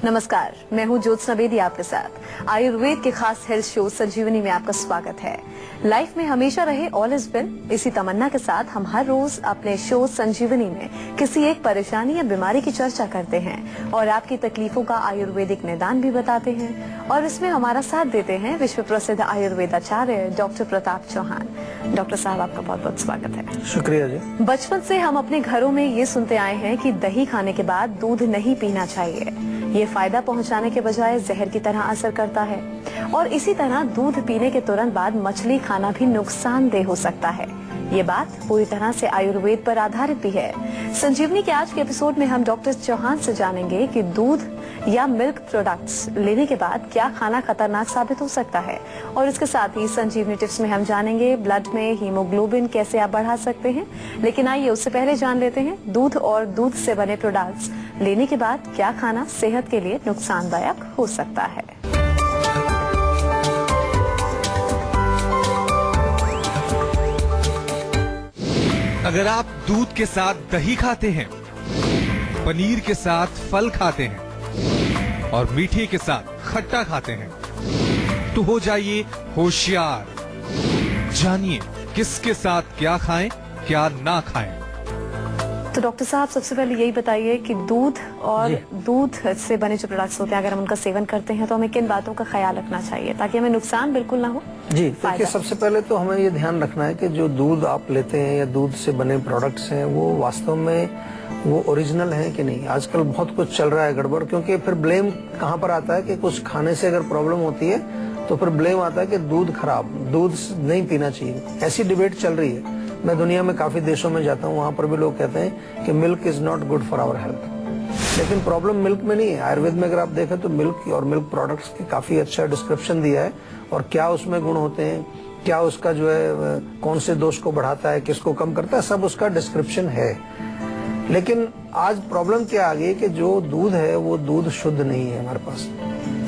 नमस्कार, मैं हूं ज्योत्सना बेदी आपके साथ। आयुर्वेद के खास हेल्थ शो संजीवनी में आपका स्वागत है। लाइफ में हमेशा रहे ऑल इज वेल, इसी तमन्ना के साथ हम हर रोज अपने शो संजीवनी में किसी एक परेशानी या बीमारी की चर्चा करते हैं और आपकी तकलीफों का आयुर्वेदिक निदान भी बताते हैं। और इसमें हमारा साथ देते हैं विश्व प्रसिद्ध आयुर्वेदाचार्य डॉक्टर प्रताप चौहान। डॉक्टर साहब, आपका बहुत बहुत स्वागत है। शुक्रिया जी। बचपन से हम अपने घरों में ये सुनते आए हैं कि दही खाने के बाद दूध नहीं पीना चाहिए, ये फायदा पहुंचाने के बजाय जहर की तरह असर करता है। और इसी तरह दूध पीने के तुरंत बाद मछली खाना भी नुकसानदेह हो सकता है। ये बात पूरी तरह से आयुर्वेद पर आधारित भी है। संजीवनी के आज के एपिसोड में हम डॉक्टर चौहान से जानेंगे कि दूध या मिल्क प्रोडक्ट्स लेने के बाद क्या खाना खतरनाक साबित हो सकता है। और इसके साथ ही संजीवनी टिप्स में हम जानेंगे ब्लड में हीमोग्लोबिन कैसे आप बढ़ा सकते हैं। लेकिन आइए उससे पहले जान लेते हैं दूध और दूध से बने प्रोडक्ट्स लेने के बाद क्या खाना सेहत के लिए नुकसानदायक हो सकता है। अगर आप दूध के साथ दही खाते हैं, पनीर के साथ फल खाते हैं और मीठे के साथ खट्टा खाते हैं तो हो जाइए होशियार। जानिए किसके साथ क्या खाएं, क्या ना खाएं। तो डॉक्टर साहब, सबसे पहले यही बताइए कि दूध और दूध से बने जो प्रोडक्ट्स होते हैं, अगर हम उनका सेवन करते हैं तो हमें किन बातों का ख्याल रखना चाहिए ताकि हमें नुकसान बिल्कुल ना हो। जी, देखिए सबसे पहले तो हमें ये ध्यान रखना है कि जो दूध आप लेते हैं या दूध से बने प्रोडक्ट्स हैं वो वास्तव में वो ओरिजिनल है कि नहीं। आजकल बहुत कुछ चल रहा है गड़बड़, क्योंकि फिर ब्लेम कहाँ पर आता है कि कुछ खाने से अगर प्रॉब्लम होती है तो फिर ब्लेम आता है कि दूध खराब, दूध नहीं पीना चाहिए। ऐसी डिबेट चल रही है। मैं दुनिया में काफी देशों में जाता हूँ, वहाँ पर भी लोग कहते हैं कि milk is not good for our health. लेकिन प्रॉब्लम मिल्क में नहीं है। आयुर्वेद में अगर आप देखें तो मिल्क और मिल्क प्रोडक्ट्स की काफी अच्छा डिस्क्रिप्शन दिया है और क्या उसमें गुण होते हैं, क्या उसका जो है कौन से दोष को बढ़ाता है, किसको कम करता है, सब उसका डिस्क्रिप्शन है। लेकिन आज प्रॉब्लम क्या आ गई कि जो दूध है वो दूध शुद्ध नहीं है हमारे पास।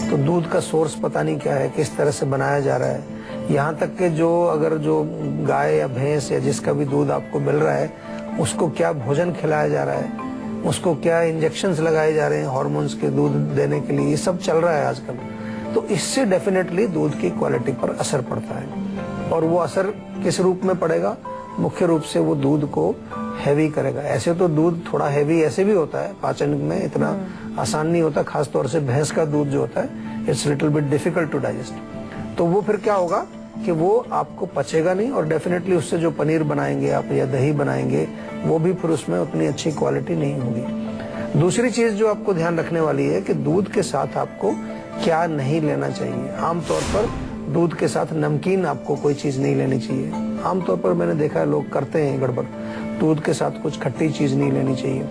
तो दूध का सोर्स पता नहीं क्या है, किस तरह से बनाया जा रहा है। यहाँ तक कि जो गाय या भैंस या जिसका भी दूध आपको मिल रहा है उसको क्या भोजन खिलाया जा रहा है, उसको क्या इंजेक्शंस लगाए जा रहे हैं हार्मोन्स के दूध देने के लिए, ये सब चल रहा है आजकल। तो इससे डेफिनेटली दूध की क्वालिटी पर असर पड़ता है। और वो असर किस रूप में पड़ेगा? मुख्य रूप से वो दूध को हैवी करेगा। ऐसे तो दूध थोड़ा हैवी ऐसे भी होता है, पाचन में इतना आसान नहीं होता। खासतौर से भैंस का दूध जो होता है it's little bit difficult to digest. तो वो फिर क्या होगा कि वो आपको पचेगा नहीं और डेफिनेटली उससे जो पनीर बनाएंगे आप या दही बनाएंगे वो भी फिर उसमें उतनी अच्छी क्वालिटी नहीं होगी। दूसरी चीज जो आपको ध्यान रखने वाली है कि दूध के साथ आपको क्या नहीं लेना चाहिए। आमतौर पर दूध के साथ नमकीन आपको कोई चीज नहीं लेनी चाहिए। आमतौर पर मैंने देखा है लोग करते हैं गड़बड़। दूध के साथ कुछ खट्टी चीज नहीं लेनी चाहिए,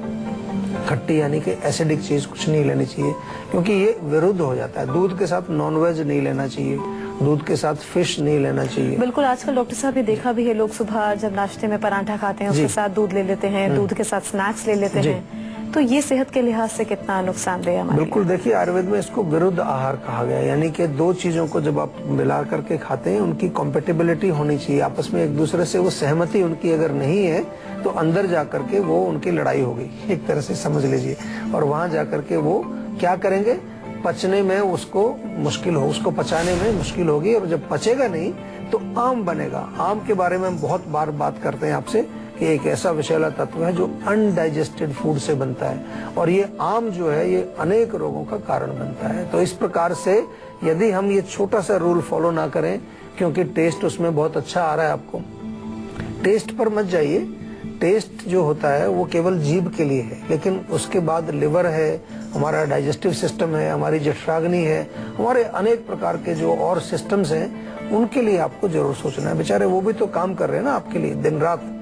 खट्टी यानी कि एसिडिक चीज कुछ नहीं लेनी चाहिए, क्योंकि ये विरुद्ध हो जाता है। दूध के साथ नॉनवेज नहीं लेना चाहिए, दूध के साथ फिश नहीं लेना चाहिए। बिल्कुल, आजकल डॉक्टर साहब ये देखा भी है, लोग सुबह जब नाश्ते में पराठा खाते हैं उसके साथ दूध ले लेते हैं, दूध के साथ स्नैक्स ले लेते हैं। तो ये सेहत के लिहाज से कितना नुकसानदेह है? बिल्कुल, देखिए आयुर्वेद में इसको विरुद्ध आहार कहा गया है। यानी कि दो चीजों को जब आप मिला करके खाते हैं उनकी कॉम्पेटिबिलिटी होनी चाहिए आपस में, एक दूसरे से वो सहमति उनकी अगर नहीं है तो अंदर जाकर के वो उनकी लड़ाई हो गई, एक तरह से समझ लीजिए। और वहां जाकर के वो क्या करेंगे, पचने में उसको मुश्किल हो, उसको पचाने में मुश्किल होगी। और जब पचेगा नहीं तो आम बनेगा। आम के बारे में हम बहुत बार बात करते हैं आपसे कि एक ऐसा विषैला तत्व है जो अनडाइजेस्टेड फूड से बनता है और ये आम जो है ये अनेक रोगों का कारण बनता है। तो इस प्रकार से यदि हम ये छोटा सा रूल फॉलो ना करें, क्योंकि टेस्ट उसमें बहुत अच्छा आ रहा है, आपको टेस्ट पर मत जाइए। टेस्ट जो होता है वो केवल जीभ के लिए है, लेकिन उसके बाद लिवर है, हमारा डाइजेस्टिव सिस्टम है, हमारी जठराग्नि है, हमारे अनेक प्रकार के जो और सिस्टम्स हैं उनके लिए आपको जरूर सोचना है। बेचारे वो भी तो काम कर रहे हैं ना आपके लिए दिन रात।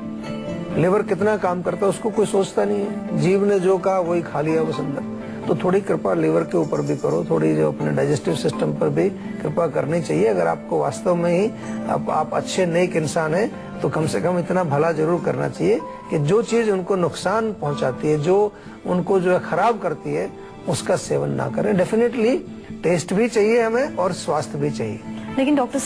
लिवर कितना काम करता है उसको कोई सोचता नहीं है। जीभ ने जो कहा वही खा लिया बस अंदर। तो थोड़ी कृपा लिवर के ऊपर भी करो, थोड़ी जो अपने डाइजेस्टिव सिस्टम पर भी कृपा करनी चाहिए। अगर आपको वास्तव में ही आप अच्छे नेक इंसान हैं तो कम से कम इतना भला जरूर करना चाहिए कि जो चीज उनको नुकसान पहुंचाती है, जो उनको जो है खराब करती है, उसका सेवन ना करें। डेफिनेटली टेस्ट भी चाहिए हमें और स्वास्थ्य भी चाहिए। लेकिन डॉक्टर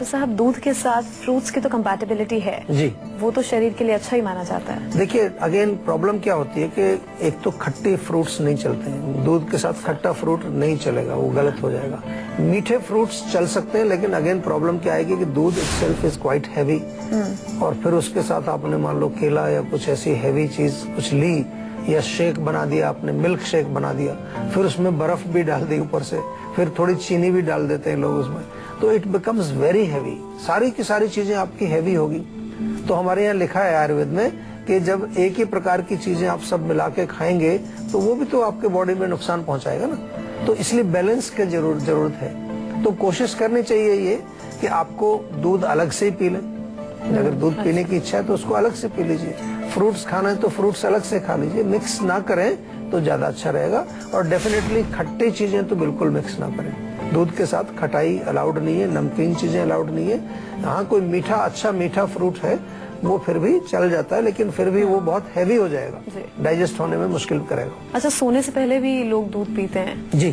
साहब दूध के साथ फ्रूट्स की तो कंपैटिबिलिटी है जी। वो तो शरीर के लिए अच्छा ही माना जाता है। देखिए अगेन प्रॉब्लम क्या होती है कि एक तो खट्टे फ्रूट्स नहीं चलते हैं, दूध के साथ खट्टा फ्रूट नहीं चलेगा, वो गलत हो जाएगा। मीठे फ्रूट्स चल सकते हैं, लेकिन अगेन प्रॉब्लम क्या आएगी कि दूध इटसेल्फ इज क्वाइट हैवी, और फिर उसके साथ आपने मान लो केला या कुछ ऐसी हैवी चीज कुछ ली, या शेक बना दिया आपने, मिल्क शेक बना दिया, फिर उसमें बर्फ भी डाल दी ऊपर से, फिर थोड़ी चीनी भी डाल देते हैं लोग उसमें, तो इट बिकम्स वेरी हैवी। सारी की सारी चीजें आपकी हैवी होगी। तो हमारे यहाँ लिखा है आयुर्वेद में कि जब एक ही प्रकार की चीजें आप सब मिला के खाएंगे तो वो भी तो आपके बॉडी में नुकसान पहुंचाएगा ना। तो इसलिए बैलेंस की जरूरत है। तो कोशिश करनी चाहिए ये कि आपको दूध अलग से ही पी लें, अगर दूध पीने की इच्छा है तो उसको अलग से पी लीजिए। फ्रूट्स खाना है तो फ्रूट्स अलग से खा लीजिए, मिक्स ना करें तो ज्यादा अच्छा रहेगा। और डेफिनेटली खट्टी चीजें तो बिल्कुल मिक्स ना करें। दूध के साथ खटाई अलाउड नहीं है, नमकीन चीजें अलाउड नहीं है। हाँ कोई मीठा, अच्छा मीठा फ्रूट है वो फिर भी चल जाता है, लेकिन फिर भी वो बहुत हैवी हो जाएगा, डाइजेस्ट होने में मुश्किल करेगा। अच्छा, सोने से पहले भी लोग दूध पीते हैं जी।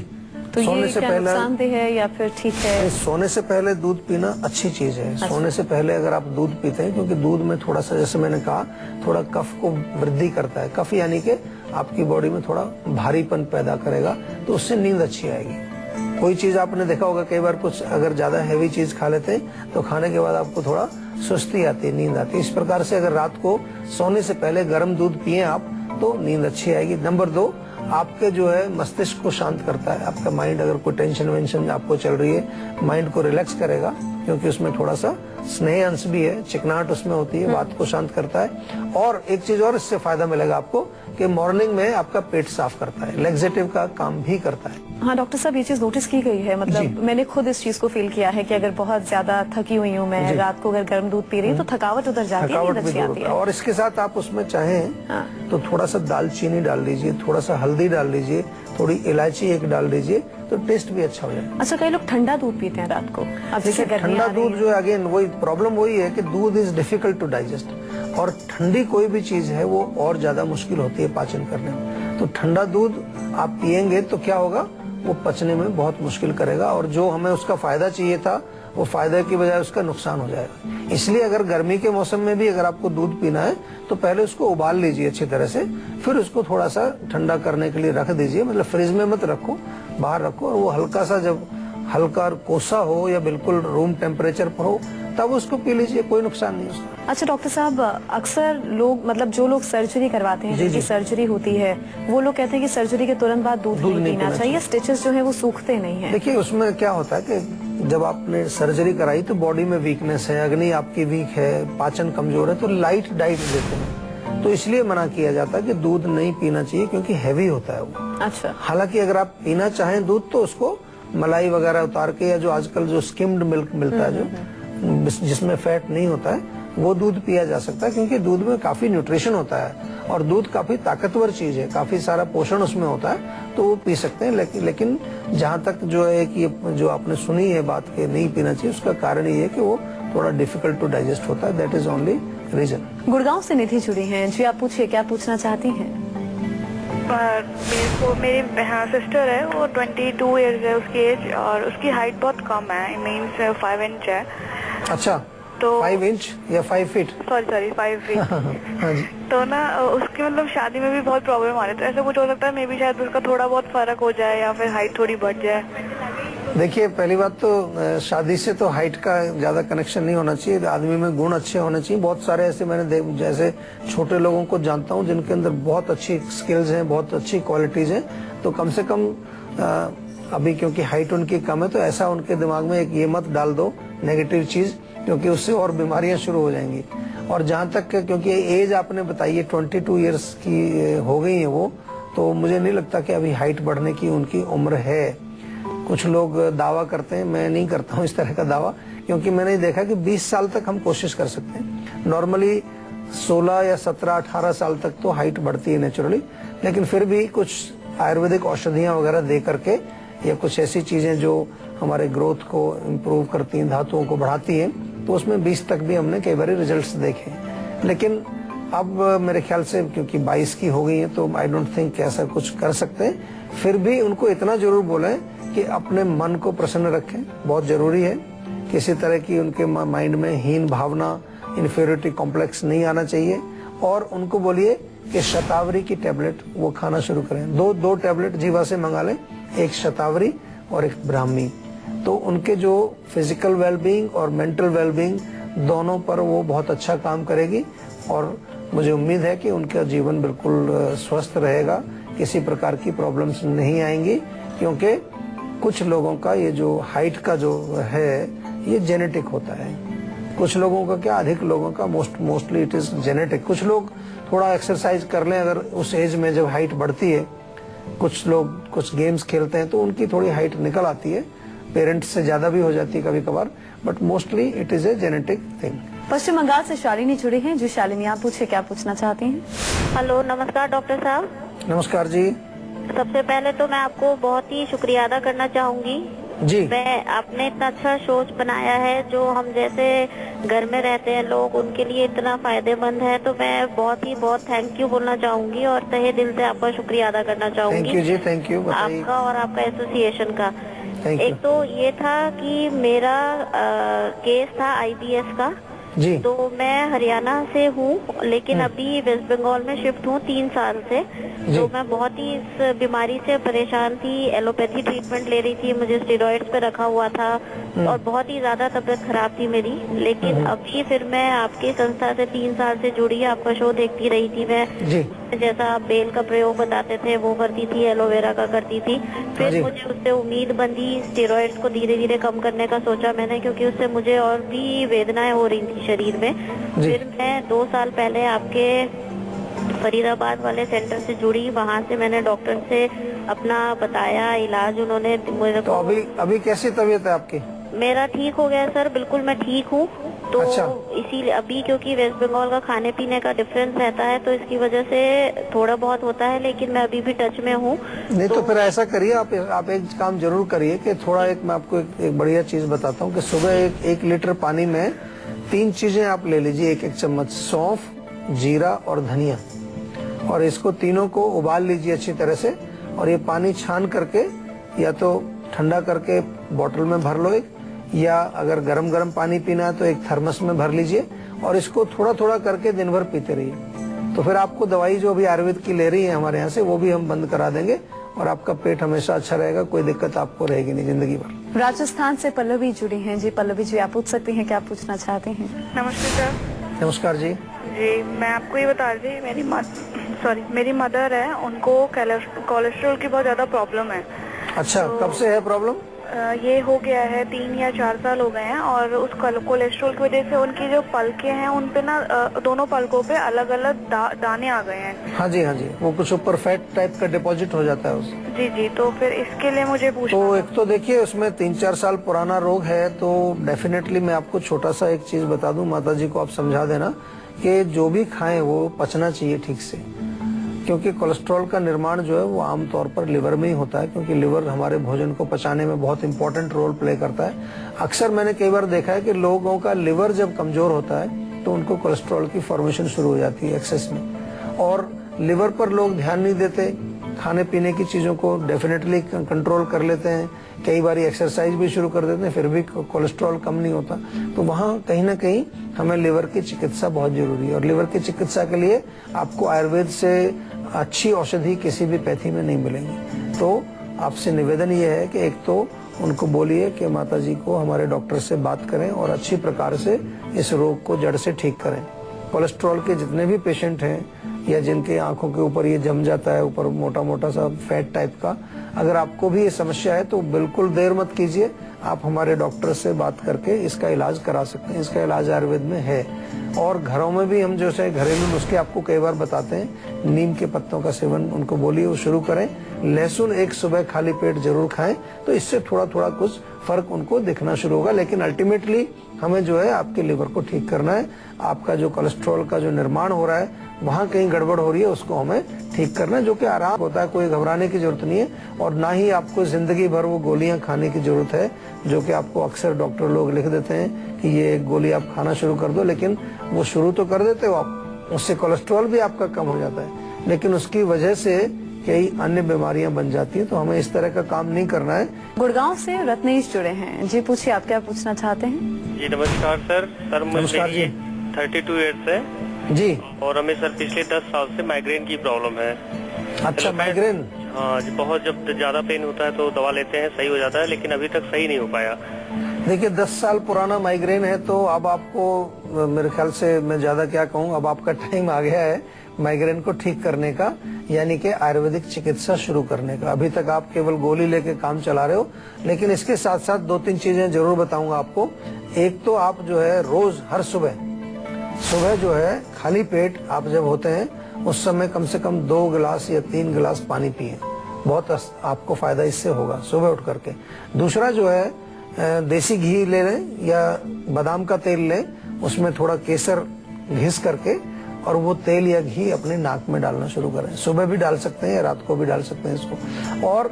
तो सोने ये से क्या पहले नुकसानदेह है या फिर ठीक है? सोने से पहले दूध पीना अच्छी चीज है। सोने से पहले अगर आप दूध पीते हैं, क्योंकि दूध में थोड़ा सा, जैसे मैंने कहा, थोड़ा कफ को वृद्धि करता है। कफ यानी कि आपकी बॉडी में थोड़ा भारीपन पैदा करेगा, तो उससे नींद अच्छी आएगी। कोई चीज आपने देखा होगा, कई बार कुछ अगर ज्यादा हैवी चीज खा लेते हैं तो खाने के बाद आपको थोड़ा सुस्ती आती है, नींद आती है। इस प्रकार से अगर रात को सोने से पहले गर्म दूध पिए आप तो नींद अच्छी आएगी। नंबर 2, आपके जो है मस्तिष्क को शांत करता है। आपका माइंड, अगर कोई टेंशन वेंशन आपको चल रही है, माइंड को रिलैक्स करेगा, क्योंकि उसमें थोड़ा सा स्नेह अंश भी है, चिकनाहट उसमें होती है, बात को शांत करता है। और एक चीज और इससे फायदा मिलेगा आपको कि मॉर्निंग में आपका पेट साफ करता है, लेग्जेटिव का काम भी करता है। हाँ डॉक्टर साहब, ये चीज नोटिस की गई है, मतलब मैंने खुद इस चीज को फील किया है कि अगर बहुत ज्यादा थकी हुई हूँ मैं, रात को अगर गर्म दूध पी रही हूँ तो थकावट उतर जाती है, नींद अच्छी आती है। और इसके साथ आप उसमें चाहें तो थोड़ा सा दालचीनी डाल लीजिए, थोड़ा सा हल्दी डाल लीजिए, थोड़ी इलायची एक डाल दीजिए, तो टेस्ट भी अच्छा हो जाएगा। अच्छा, कई लोग ठंडा दूध पीते हैं रात को। अब जैसे ठंडा दूध जो है, अगेन वही प्रॉब्लम वही है कि दूध इज डिफिकल्ट टू डाइजेस्ट, और ठंडी कोई भी चीज है वो और ज्यादा मुश्किल होती है पाचन करने में। तो ठंडा दूध आप पियेंगे तो क्या होगा, वो पचने में बहुत मुश्किल करेगा, और जो हमें उसका फायदा चाहिए था वो फायदे की बजाय उसका नुकसान हो जाएगा। इसलिए अगर गर्मी के मौसम में भी अगर आपको दूध पीना है तो पहले उसको उबाल लीजिए अच्छी तरह से, फिर उसको थोड़ा सा ठंडा करने के लिए रख दीजिए। मतलब फ्रिज में मत रखो, बाहर रखो, और वो हल्का सा जब हल्का कोसा हो या बिल्कुल रूम टेम्परेचर पर हो तब उसको पी लीजिए, कोई नुकसान नहीं उसका। अच्छा डॉक्टर साहब, अक्सर लोग, मतलब जो लोग सर्जरी करवाते हैं, जिनकी सर्जरी होती है, वो लोग कहते हैं कि सर्जरी के तुरंत बाद दूध नहीं पीना चाहिए, स्टिचेस जो है वो सूखते नहीं है। देखिए उसमें क्या होता है कि जब आपने सर्जरी कराई तो बॉडी में वीकनेस है, अग्नि आपकी वीक है, पाचन कमजोर है, तो लाइट डाइट देते हैं, तो इसलिए मना किया जाता है कि दूध नहीं पीना चाहिए, क्योंकि हैवी होता है वो। अच्छा। हालांकि अगर आप पीना चाहें दूध तो उसको मलाई वगैरह उतार के, या जो आजकल जो स्किम्ड मिल्क मिलता है, जो जिसमें फैट नहीं होता है, वो दूध पिया जा सकता है, क्योंकि दूध में काफी न्यूट्रिशन होता है और दूध काफी ताकतवर चीज है, काफी सारा पोषण उसमें होता है, तो वो पी सकते हैं। लेकिन जहाँ तक जो है कि जो आपने सुनी है बात के नहीं पीना चाहिए, उसका कारण ये है कि वो थोड़ा डिफिकल्ट टू डाइजेस्ट होता है, that is only reason. Gurgaon से निधि जुड़ी हैं जी, आप पूछिए, क्या पूछना चाहती हैं? मेरी सिस्टर है, वो 22 इयर्स है उसकी एज, और उसकी हाइट बहुत कम है, मीन्स 5 इंच है। अच्छा, तो 5 इंच या 5 फीट? Sorry 5 feet. हाँ जी। तो ना उसकी मतलब शादी में भी बहुत प्रॉब्लम आ रही है, तो ऐसा कुछ हो सकता है मे बी शायद उसका थोड़ा बहुत फर्क हो जाए या फिर हाइट थोड़ी बढ़ जाए। देखिए पहली बात तो शादी से तो हाइट का ज्यादा कनेक्शन नहीं होना चाहिए, आदमी में गुण अच्छे होने चाहिए। बहुत सारे ऐसे मैंने जैसे छोटे लोगों को जानता हूँ जिनके अंदर बहुत अच्छी स्किल्स हैं, बहुत अच्छी क्वालिटीज हैं, तो कम से कम अभी क्योंकि हाइट उनकी कम है तो ऐसा उनके दिमाग में एक ये मत डाल दो नेगेटिव चीज, क्योंकि उससे और बीमारियां शुरू हो जाएंगी। और जहाँ तक क्योंकि एज आपने बताई है 22 इयर्स की हो गई है वो, तो मुझे नहीं लगता कि अभी हाइट बढ़ने की उनकी उम्र है। कुछ लोग दावा करते हैं, मैं नहीं करता हूँ इस तरह का दावा, क्योंकि मैंने देखा कि 20 साल तक हम कोशिश कर सकते हैं। नॉर्मली 16 या 17, 18 साल तक तो हाइट बढ़ती है नेचुरली, लेकिन फिर भी कुछ आयुर्वेदिक औषधियां वगैरह दे करके या कुछ ऐसी चीजें जो हमारे ग्रोथ को इम्प्रूव करती हैं, धातुओं को बढ़ाती हैं, तो उसमें 20 तक भी हमने कई बार रिजल्ट्स देखे। लेकिन अब मेरे ख्याल से क्योंकि 22 की हो गई है तो आई डोंट थिंक ऐसा कुछ कर सकते हैं। फिर भी उनको इतना जरूर बोलें कि अपने मन को प्रसन्न रखें, बहुत जरूरी है। किसी तरह की उनके माइंड में हीन भावना, इन्फीरियरिटी कॉम्प्लेक्स नहीं आना चाहिए। और उनको बोलिए कि शतावरी की टेबलेट वो खाना शुरू करें। दो टेबलेट जीवा से मंगा लें, एक शतावरी और एक ब्राह्मी। तो उनके जो फिजिकल वेलबींग और मेंटल वेलबींग दोनों पर वो बहुत अच्छा काम करेगी। और मुझे उम्मीद है कि उनका जीवन बिल्कुल स्वस्थ रहेगा, किसी प्रकार की प्रॉब्लम्स नहीं आएंगी। क्योंकि कुछ लोगों का ये जो हाइट का जो है ये जेनेटिक होता है। कुछ लोगों का क्या, अधिक लोगों का मोस्टली इट इज जेनेटिक। कुछ लोग थोड़ा एक्सरसाइज कर लें अगर उस एज में जब हाइट बढ़ती है, कुछ लोग कुछ गेम्स खेलते हैं तो उनकी थोड़ी हाइट निकल आती है, पेरेंट्स से ज्यादा भी हो जाती है कभी कभार, but mostly it is a genetic thing. Paschim Bengal से शालिनी जुड़ी हैं। जो शालिनी, आप पूछे क्या पूछना चाहती हैं? हेलो, नमस्कार डॉक्टर साहब। नमस्कार जी। सबसे पहले तो मैं आपको बहुत ही शुक्रिया अदा करना चाहूंगी जी। मैं आपने इतना अच्छा शोज बनाया है जो हम जैसे घर में रहते हैं लोग उनके लिए इतना फायदेमंद है। तो मैं बहुत थैंक यू बोलना चाहूंगी और तहे दिल से आपका शुक्रिया अदा करना चाहूंगी। Thank you ji, thank you. आपका और आपका एसोसिएशन का। Thank you. एक तो ये था कि मेरा केस था IBS का जी। तो मैं हरियाणा से हूँ लेकिन अभी वेस्ट बंगाल में शिफ्ट हूँ 3 साल से। तो मैं बहुत ही इस बीमारी से परेशान थी, एलोपैथी ट्रीटमेंट ले रही थी, मुझे स्टेरॉइड्स पे रखा हुआ था और बहुत ही ज्यादा तबीयत खराब थी मेरी। लेकिन अभी फिर मैं आपकी संस्था से 3 साल से जुड़ी, आपका शो देखती रही थी मैं जी। जैसा आप बेल का प्रयोग बताते थे वो करती थी, एलोवेरा का करती थी। फिर मुझे उससे उम्मीद बंधी, स्टेरॉइड्स को धीरे धीरे कम करने का सोचा मैंने क्योंकि उससे मुझे और भी वेदनाएं हो रही थी शरीर में। फिर मैं 2 साल पहले आपके फरीदाबाद वाले सेंटर से जुड़ी, वहाँ से मैंने डॉक्टर से अपना बताया इलाज, उन्होंने मुझे तो अभी कैसी तबीयत है आपकी? मेरा ठीक हो गया सर, बिल्कुल मैं ठीक हूँ। तो अच्छा। इसीलिए अभी क्योंकि वेस्ट बंगाल का खाने पीने का डिफरेंस रहता है तो इसकी वजह से थोड़ा बहुत होता है, लेकिन मैं अभी भी टच में हूँ। नहीं तो फिर ऐसा करिए, आप एक काम जरूर करिए कि थोड़ा मैं आपको एक बढ़िया चीज बताता हूँ कि सुबह 1 लीटर पानी में 3 चीजें आप ले लीजिए, 1 चम्मच सौंफ, जीरा और धनिया, और इसको तीनों को उबाल लीजिए अच्छी तरह से। और ये पानी छान करके या तो ठंडा करके बोतल में भर लो या अगर गरम पानी पीना है तो एक थर्मस में भर लीजिए और इसको थोड़ा थोड़ा करके दिन भर पीते रहिए। तो फिर आपको दवाई जो अभी आयुर्वेद की ले रही है हमारे यहाँ से वो भी हम बंद करा देंगे और आपका पेट हमेशा अच्छा रहेगा, कोई दिक्कत आपको रहेगी नहीं जिंदगी भर। राजस्थान से पल्लवी जुड़ी हैं। जी पल्लवी जी, आप पूछ सकती हैं क्या पूछना चाहते हैं? नमस्ते सर। नमस्कार जी। जी, मैं आपको ये बता रही थी, मेरी मदर है, उनको कोलेस्ट्रॉल की बहुत ज्यादा प्रॉब्लम है। अच्छा, कब से है प्रॉब्लम? ये हो गया है 3 या 4 साल हो गए हैं और उस कोलेस्ट्रॉल की वजह से उनकी जो पलकें हैं उन पे ना दोनों पलकों पे अलग अलग दाने आ गए हैं। हाँ जी, वो कुछ ऊपर फैट टाइप का डिपॉजिट हो जाता है उससे। जी, तो फिर इसके लिए मुझे पूछना तो एक तो देखिए उसमें 3-4 साल पुराना रोग है तो डेफिनेटली मैं आपको छोटा सा एक चीज बता दूं, माता जी को आप समझा देना कि जो भी खाएं वो पचना चाहिए ठीक से, क्योंकि कोलेस्ट्रॉल का निर्माण जो है वो आमतौर पर लिवर में ही होता है, क्योंकि लिवर हमारे भोजन को पचाने में बहुत इंपॉर्टेंट रोल प्ले करता है। अक्सर मैंने कई बार देखा है कि लोगों का लिवर जब कमजोर होता है तो उनको कोलेस्ट्रॉल की फॉर्मेशन शुरू हो जाती है एक्सेस में, और लिवर पर लोग ध्यान नहीं देते, खाने पीने की चीजों को डेफिनेटली कंट्रोल कर लेते हैं, कई बार एक्सरसाइज भी शुरू कर देते हैं, फिर भी कोलेस्ट्रॉल कम नहीं होता। तो वहाँ कहीं ना कहीं हमें लिवर की चिकित्सा बहुत जरूरी है और लिवर की चिकित्सा के लिए आपको आयुर्वेद से अच्छी औषधि किसी भी पैथी में नहीं मिलेंगी। तो आपसे निवेदन ये है कि एक तो उनको बोलिए कि माता जी को हमारे डॉक्टर से बात करें और अच्छी प्रकार से इस रोग को जड़ से ठीक करें। कोलेस्ट्रॉल के जितने भी पेशेंट हैं या जिनके आंखों के ऊपर ये जम जाता है, ऊपर मोटा मोटा सा फैट टाइप का, अगर आपको भी ये समस्या है तो बिल्कुल देर मत कीजिए, आप हमारे डॉक्टर से बात करके इसका इलाज करा सकते हैं। इसका इलाज आयुर्वेद में है और घरों में भी हम जैसे घरेलू नुस्खे आपको कई बार बताते हैं, नीम के पत्तों का सेवन उनको बोलिए वो शुरू करें, लहसुन एक सुबह खाली पेट जरूर खाएं, तो इससे थोड़ा थोड़ा कुछ फर्क उनको दिखना शुरू होगा। लेकिन अल्टीमेटली हमें जो है आपके लिवर को ठीक करना है, आपका जो कोलेस्ट्रॉल का जो निर्माण हो रहा है वहाँ कहीं गड़बड़ हो रही है उसको हमें ठीक करना है, जो कि आराम होता है, कोई घबराने की जरूरत नहीं है और ना ही आपको जिंदगी भर वो गोलियां खाने की जरूरत है जो कि आपको अक्सर डॉक्टर लोग लिख देते हैं कि ये गोली आप खाना शुरू कर दो, लेकिन वो शुरू तो कर देते हो आप, उससे कोलेस्ट्रॉल भी आपका कम हो जाता है, लेकिन उसकी वजह से कई अन्य बीमारियां बन जाती हैं। तो हमें इस तरह का काम नहीं करना है। गुड़गांव से रत्नेश जुड़े हैं। जी पूछिए, आप क्या पूछना चाहते हैं? जी नमस्कार सर। सर नमस्कार मुझे जी। 32 ईयर्स है जी। और हमें सर पिछले 10 साल से माइग्रेन की प्रॉब्लम है। अच्छा, माइग्रेन। हाँ जी, बहुत जब ज्यादा पेन होता है तो दवा लेते हैं, सही हो जाता है, लेकिन अभी तक सही नहीं हो पाया। देखिए 10 साल पुराना माइग्रेन है तो अब आपको, मेरे ख्याल से मैं ज्यादा क्या कहूँ, अब आपका टाइम आ गया है माइग्रेन को ठीक करने का, यानी कि आयुर्वेदिक चिकित्सा शुरू करने का। अभी तक आप केवल गोली लेके काम चला रहे हो, लेकिन इसके साथ साथ 2-3 चीजें जरूर बताऊंगा आपको। एक तो आप जो है रोज हर सुबह जो है खाली पेट आप जब होते हैं उस समय कम से कम 2 गिलास या 3 गिलास पानी पिए। बहुत आपको फायदा इससे होगा सुबह उठ करके। दूसरा जो है देसी घी ले लें या बादाम का तेल लें, उसमें थोड़ा केसर घिस करके और वो तेल या घी अपने नाक में डालना शुरू करें। सुबह भी डाल सकते हैं या रात को भी डाल सकते हैं इसको। और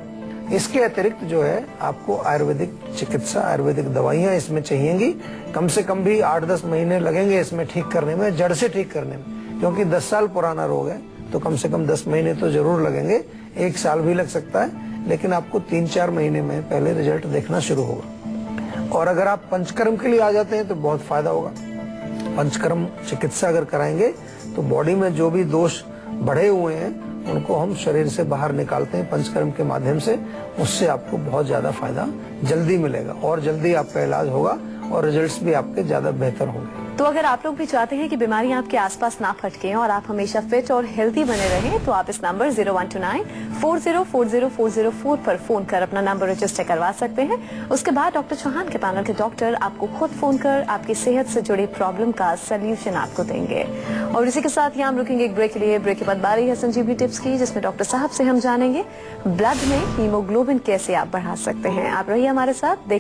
इसके अतिरिक्त जो है आपको आयुर्वेदिक चिकित्सा, आयुर्वेदिक दवाइयां इसमें चाहिएंगी। कम से कम भी 8-10 महीने लगेंगे इसमें ठीक करने में, जड़ से ठीक करने में, क्योंकि 10 साल पुराना रोग है तो कम से कम 10 महीने तो जरूर लगेंगे। 1 साल भी लग सकता है, लेकिन आपको 3-4 महीने में पहले रिजल्ट देखना शुरू होगा। और अगर आप पंचकर्म के लिए आ जाते हैं तो बहुत फायदा होगा। पंचकर्म चिकित्सा अगर कराएंगे तो बॉडी में जो भी दोष बढ़े हुए हैं उनको हम शरीर से बाहर निकालते हैं पंचकर्म के माध्यम से। उससे आपको बहुत ज्यादा फायदा जल्दी मिलेगा और जल्दी आपका इलाज होगा और रिजल्ट्स भी आपके ज्यादा बेहतर होंगे। तो अगर आप लोग भी चाहते हैं कि बीमारियां आपके आसपास ना फटकें और आप हमेशा फिट और हेल्दी बने रहें, तो आप इस नंबर 0129404004 पर फोन कर अपना नंबर रजिस्टर करवा सकते हैं। उसके बाद डॉक्टर चौहान के पैनल के डॉक्टर आपको खुद फोन कर आपकी सेहत से जुड़ी प्रॉब्लम का सोल्यूशन आपको देंगे। और इसी के साथ ही हम रुकेंगे एक ब्रेक के लिए। ब्रेक के बाद बारी है संजीवनी टिप्स की, जिसमें डॉक्टर साहब से हम जानेंगे ब्लड में हीमोग्लोबिन कैसे आप बढ़ा सकते हैं। आप रहिए हमारे साथ।